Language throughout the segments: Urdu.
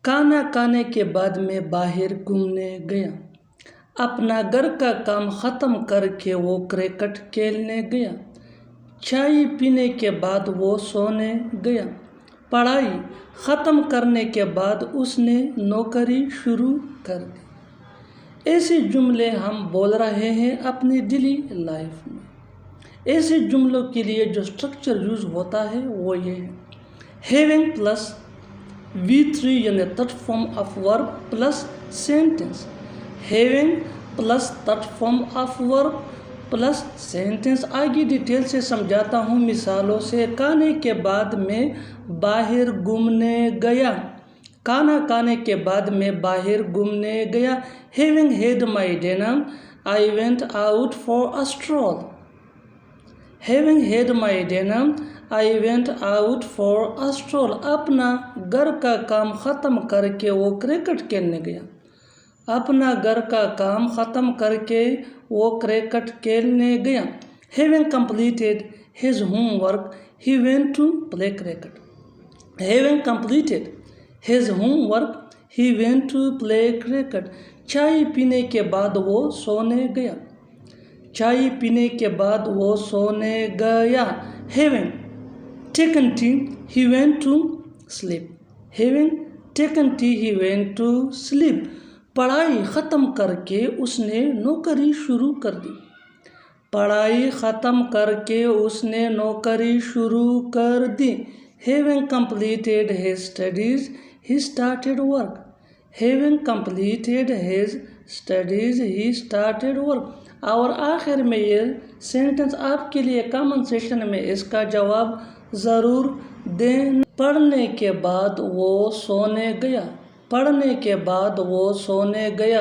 کھانا کھانے کے بعد میں باہر گھومنے گیا۔ اپنا گھر کا کام ختم کر کے وہ کرکٹ کھیلنے گیا۔ چائے پینے کے بعد وہ سونے گیا۔ پڑھائی ختم کرنے کے بعد اس نے نوکری شروع کر دی۔ ایسے جملے ہم بول رہے ہیں اپنی ڈیلی لائف میں۔ ایسے جملوں کے لیے جو اسٹرکچر یوز ہوتا ہے وہ یہ ہے: ہیونگ پلس V3 یعنی third form of verb plus sentence. Having plus third form of verb plus sentence. آگے ڈیٹیل سے سمجھاتا ہوں مثالوں سے۔ کھانے کے بعد میں باہر گھومنے گیا۔ کھانا کھانے کے بعد میں باہر گھومنے گیا۔ Having had my dinner, I went out for a stroll. Having had my dinner, I went out for a stroll. اپنا گھر کا کام ختم کر کے وہ کرکٹ کھیلنے گیا۔ اپنا گھر کا کام ختم کر کے وہ کرکٹ کھیلنے گیا۔ Having completed his homework, he went to play cricket. Having completed his homework, he went to play cricket. چائے پینے کے بعد وہ سونے گیا۔ چائے پینے کے بعد وہ سونے گیا۔ Having taken tea, he went to sleep. Having taken tea, he went to sleep. پڑھائی ختم کر کے اس نے نوکری شروع کر دی۔ پڑھائی ختم کر کے اس نے نوکری شروع کر دی۔ Having completed his studies, he started work. Having completed his studies, he started work. اور آخر میں یہ سینٹنس آپ کے لیے کامن سیشن میں اس کا جواب ضرور دیں۔ پڑھنے کے بعد وہ سونے گیا۔ پڑھنے کے بعد وہ سونے گیا۔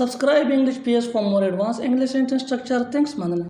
Subscribe English PS for more advanced English sentence structure. Thanks, Manana.